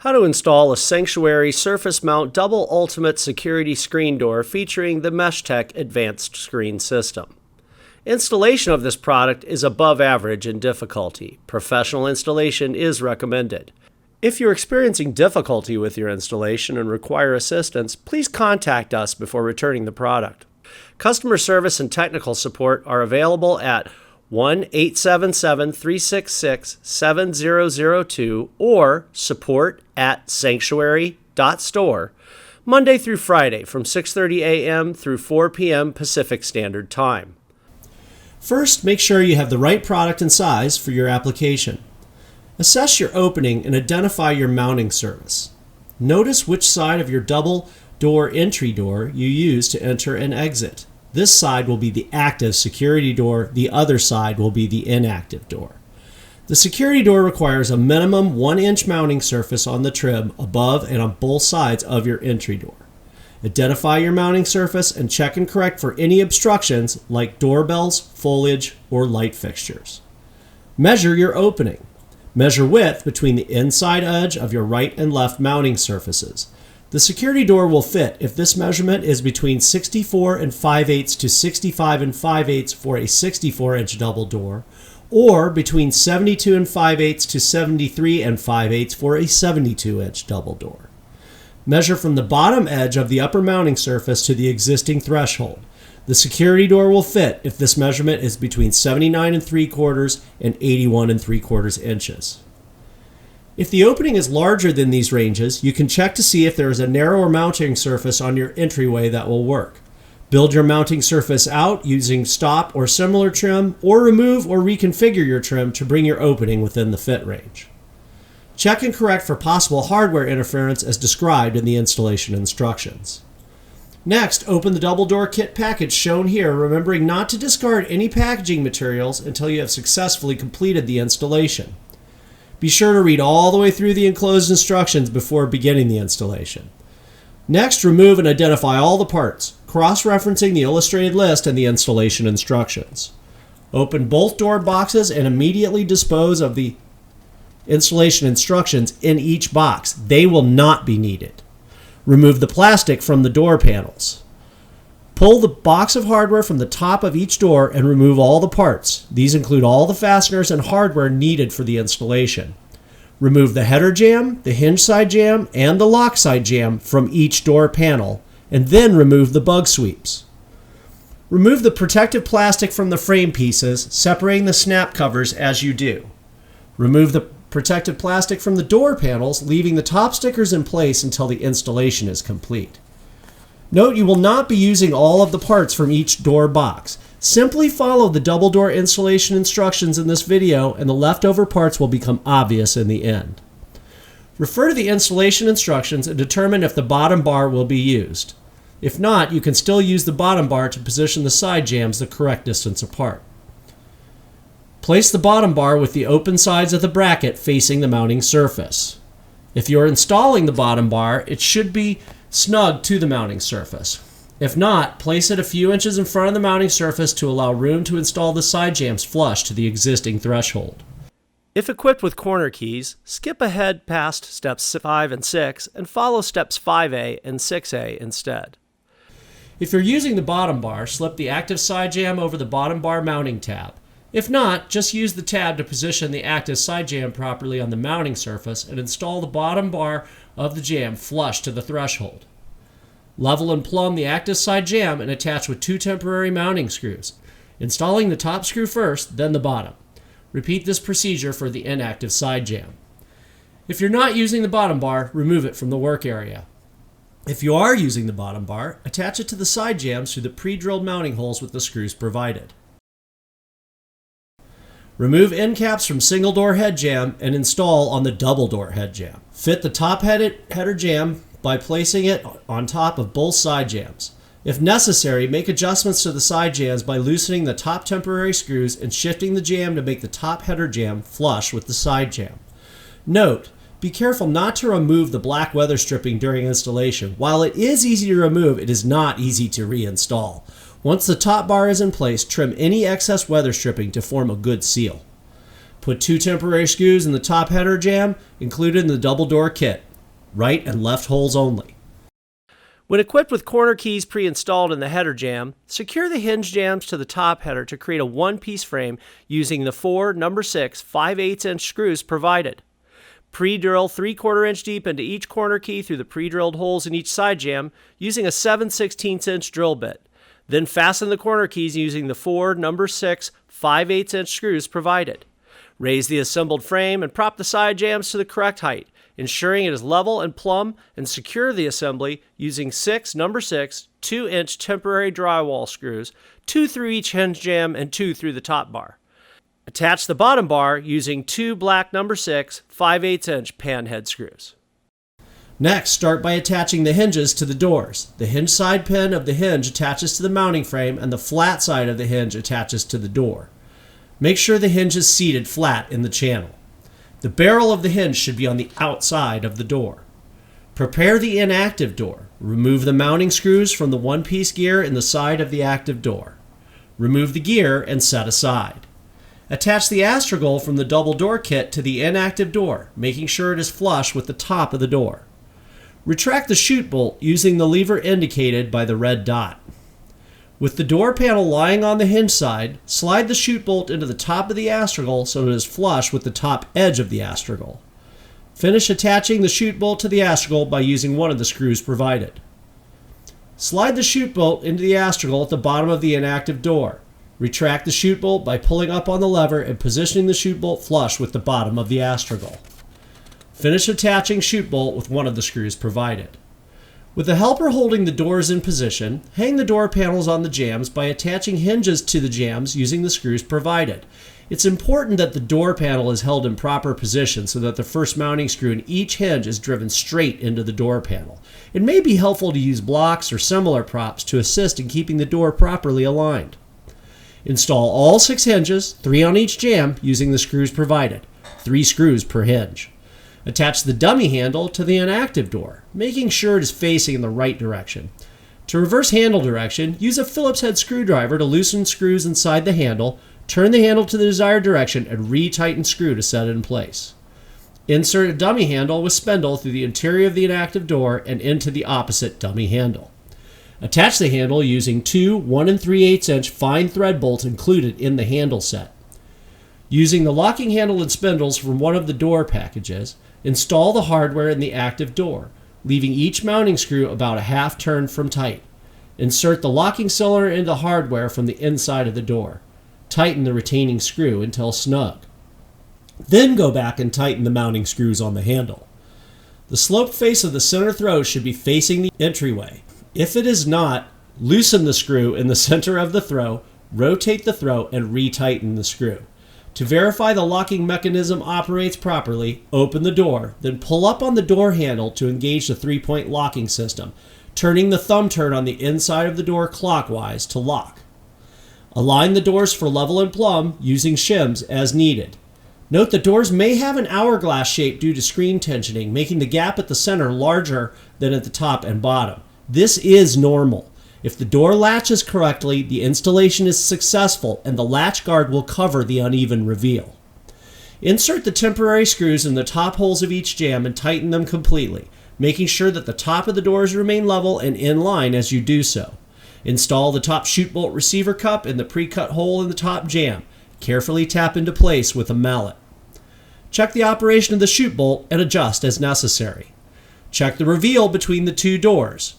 How to install a Sanctuary Surface Mount Double Ultimate Security Screen Door featuring the MeshTech Advanced Screen System. Installation of this product is above average in difficulty. Professional installation is recommended. If you're experiencing difficulty with your installation and require assistance, please contact us before returning the product. Customer service and technical support are available at 1-877-366-7002 or support@sanctuary.store, Monday through Friday from 6:30 a.m. through 4 p.m. Pacific Standard Time. First, make sure you have the right product and size for your application. Assess your opening and identify your mounting surface. Notice which side of your double door entry door you use to enter and exit. This side will be the active security door, the other side will be the inactive door. The security door requires a minimum 1-inch mounting surface on the trim above and on both sides of your entry door. Identify your mounting surface and check and correct for any obstructions like doorbells, foliage, or light fixtures. Measure your opening. Measure width between the inside edge of your right and left mounting surfaces. The security door will fit if this measurement is between 64 and 5/8 to 65 and 5/8 for a 64-inch double door, or between 72 and 5/8 to 73 and 5/8 for a 72-inch double door. Measure from the bottom edge of the upper mounting surface to the existing threshold. The security door will fit if this measurement is between 79 and 3/4 and 81 and 3/4 inches. If the opening is larger than these ranges, you can check to see if there is a narrower mounting surface on your entryway that will work. Build your mounting surface out using stop or similar trim, or remove or reconfigure your trim to bring your opening within the fit range. Check and correct for possible hardware interference as described in the installation instructions. Next, open the double door kit package shown here, remembering not to discard any packaging materials until you have successfully completed the installation. Be sure to read all the way through the enclosed instructions before beginning the installation. Next, remove and identify all the parts, cross-referencing the illustrated list and the installation instructions. Open both door boxes and immediately dispose of the installation instructions in each box. They will not be needed. Remove the plastic from the door panels. Pull the box of hardware from the top of each door and remove all the parts. These include all the fasteners and hardware needed for the installation. Remove the header jamb, the hinge side jamb, and the lock side jamb from each door panel, and then remove the bug sweeps. Remove the protective plastic from the frame pieces, separating the snap covers as you do. Remove the protective plastic from the door panels, leaving the top stickers in place until the installation is complete. Note you will not be using all of the parts from each door box. Simply follow the double door installation instructions in this video and the leftover parts will become obvious in the end. Refer to the installation instructions and determine if the bottom bar will be used. If not, you can still use the bottom bar to position the side jambs the correct distance apart. Place the bottom bar with the open sides of the bracket facing the mounting surface. If you're installing the bottom bar, it should be snug to the mounting surface. If not, place it a few inches in front of the mounting surface to allow room to install the side jambs flush to the existing threshold. If equipped with corner keys, skip ahead past steps 5 and 6 and follow steps 5A and 6A instead. If you're using the bottom bar, slip the active side jamb over the bottom bar mounting tab. If not, just use the tab to position the active side jamb properly on the mounting surface and install the bottom bar of the jamb flush to the threshold. Level and plumb the active side jamb and attach with 2 temporary mounting screws, installing the top screw first, then the bottom. Repeat this procedure for the inactive side jamb. If you're not using the bottom bar, remove it from the work area. If you are using the bottom bar, attach it to the side jambs through the pre-drilled mounting holes with the screws provided. Remove end caps from single door head jamb and install on the double door head jamb. Fit the top header jamb by placing it on top of both side jambs. If necessary, make adjustments to the side jambs by loosening the top temporary screws and shifting the jamb to make the top header jamb flush with the side jamb. Note, be careful not to remove the black weather stripping during installation. While it is easy to remove, it is not easy to reinstall. Once the top bar is in place, trim any excess weather stripping to form a good seal. Put 2 temporary screws in the top header jamb included in the double door kit. right and left holes only. When equipped with corner keys pre-installed in the header jamb, secure the hinge jambs to the top header to create a one-piece frame using the 4 6 5/8" screws provided. Pre-drill 3/4 inch deep into each corner key through the pre-drilled holes in each side jamb using a 7/16" drill bit. Then fasten the corner keys using the 4 6 5/8" screws provided. Raise the assembled frame and prop the side jambs to the correct height, ensuring it is level and plumb, and secure the assembly using 6 6 2-inch temporary drywall screws, 2 through each hinge jamb and 2 through the top bar. Attach the bottom bar using 2 black 6 5/8" pan head screws. Next, start by attaching the hinges to the doors. The hinge side pin of the hinge attaches to the mounting frame and the flat side of the hinge attaches to the door. Make sure the hinge is seated flat in the channel. The barrel of the hinge should be on the outside of the door. Prepare the inactive door. Remove the mounting screws from the one-piece gear in the side of the active door. Remove the gear and set aside. Attach the astragal from the double door kit to the inactive door, making sure it is flush with the top of the door. Retract the chute bolt using the lever indicated by the red dot. With the door panel lying on the hinge side, slide the chute bolt into the top of the astragal so it is flush with the top edge of the astragal. Finish attaching the chute bolt to the astragal by using one of the screws provided. Slide the chute bolt into the astragal at the bottom of the inactive door. Retract the chute bolt by pulling up on the lever and positioning the chute bolt flush with the bottom of the astragal. Finish attaching chute bolt with one of the screws provided. With the helper holding the doors in position, hang the door panels on the jambs by attaching hinges to the jambs using the screws provided. It's important that the door panel is held in proper position so that the first mounting screw in each hinge is driven straight into the door panel. It may be helpful to use blocks or similar props to assist in keeping the door properly aligned. Install all 6 hinges, 3 on each jamb, using the screws provided, 3 screws per hinge. Attach the dummy handle to the inactive door, making sure it is facing in the right direction. To reverse handle direction, use a Phillips head screwdriver to loosen screws inside the handle, turn the handle to the desired direction, and re-tighten screw to set it in place. Insert a dummy handle with spindle through the interior of the inactive door and into the opposite dummy handle. Attach the handle using 2 1 3/8" fine thread bolts included in the handle set. Using the locking handle and spindles from one of the door packages, install the hardware in the active door, leaving each mounting screw about a half turn from tight. Insert the locking cylinder into the hardware from the inside of the door. Tighten the retaining screw until snug. Then go back and tighten the mounting screws on the handle. The sloped face of the center throw should be facing the entryway. If it is not, loosen the screw in the center of the throw, rotate the throw, and retighten the screw. To verify the locking mechanism operates properly, open the door, then pull up on the door handle to engage the 3-point locking system, turning the thumb turn on the inside of the door clockwise to lock. Align the doors for level and plumb using shims as needed. Note the doors may have an hourglass shape due to screen tensioning, making the gap at the center larger than at the top and bottom. This is normal. If the door latches correctly, the installation is successful and the latch guard will cover the uneven reveal. Insert the temporary screws in the top holes of each jamb and tighten them completely, making sure that the top of the doors remain level and in line as you do so. Install the top chute bolt receiver cup in the pre-cut hole in the top jamb. Carefully tap into place with a mallet. Check the operation of the chute bolt and adjust as necessary. Check the reveal between the 2 doors.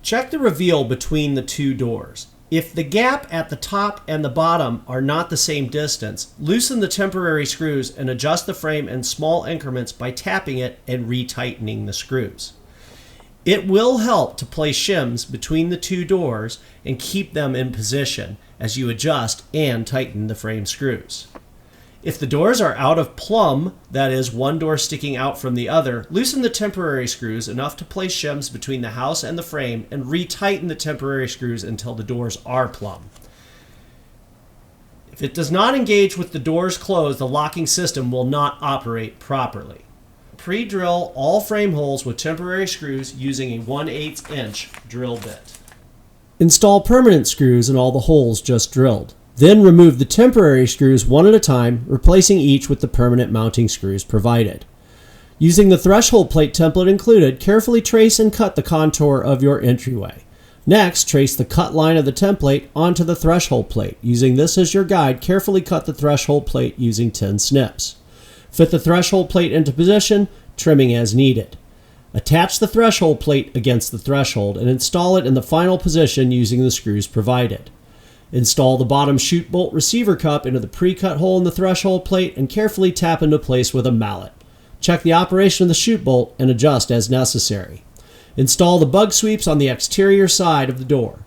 Check the reveal between the 2 doors. If the gap at the top and the bottom are not the same distance, loosen the temporary screws and adjust the frame in small increments by tapping it and retightening the screws. It will help to place shims between the 2 doors and keep them in position as you adjust and tighten the frame screws. If the doors are out of plumb, that is, one door sticking out from the other, loosen the temporary screws enough to place shims between the house and the frame and retighten the temporary screws until the doors are plumb. If it does not engage with the doors closed, the locking system will not operate properly. Pre-drill all frame holes with temporary screws using a 1/8" drill bit. Install permanent screws in all the holes just drilled. Then remove the temporary screws one at a time, replacing each with the permanent mounting screws provided. Using the threshold plate template included, carefully trace and cut the contour of your entryway. Next, trace the cut line of the template onto the threshold plate. Using this as your guide, carefully cut the threshold plate using 10 snips. Fit the threshold plate into position, trimming as needed. Attach the threshold plate against the threshold and install it in the final position using the screws provided. Install the bottom chute bolt receiver cup into the pre-cut hole in the threshold plate and carefully tap into place with a mallet. Check the operation of the chute bolt and adjust as necessary. Install the bug sweeps on the exterior side of the door.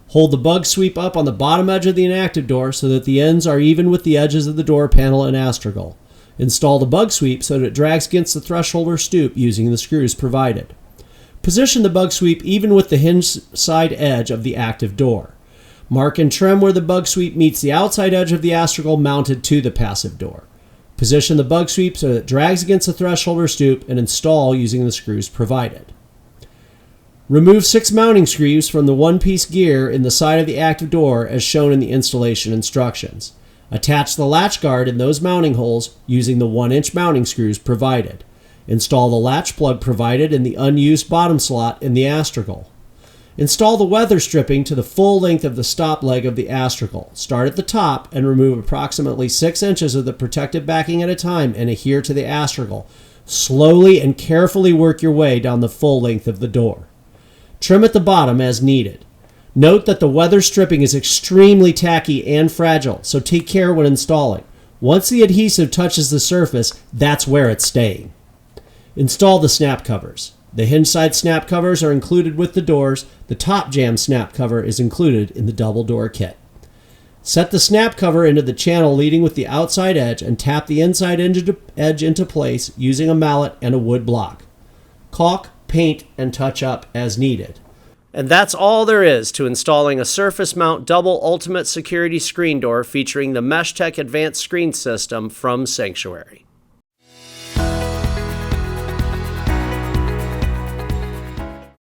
Hold the bug sweep up on the bottom edge of the inactive door so that the ends are even with the edges of the door panel and astragal. Install the bug sweep so that it drags against the threshold or stoop using the screws provided. Position the bug sweep even with the hinge side edge of the active door. Mark and trim where the bug sweep meets the outside edge of the astragal mounted to the passive door. Position the bug sweep so that it drags against the threshold or stoop and install using the screws provided. Remove 6 mounting screws from the one-piece gear in the side of the active door as shown in the installation instructions. Attach the latch guard in those mounting holes using the 1-inch mounting screws provided. Install the latch plug provided in the unused bottom slot in the astragal. Install the weather stripping to the full length of the stop leg of the astragal. Start at the top and remove approximately 6 inches of the protective backing at a time and adhere to the astragal. Slowly and carefully work your way down the full length of the door. Trim at the bottom as needed. Note that the weather stripping is extremely tacky and fragile, so take care when installing. Once the adhesive touches the surface, that's where it's staying. Install the snap covers. The hinge side snap covers are included with the doors. The top jamb snap cover is included in the double door kit. Set the snap cover into the channel leading with the outside edge and tap the inside edge into place using a mallet and a wood block. Caulk, paint, and touch up as needed. And that's all there is to installing a surface mount double ultimate security screen door featuring the MeshTech Advanced Screen System from Sanctuary.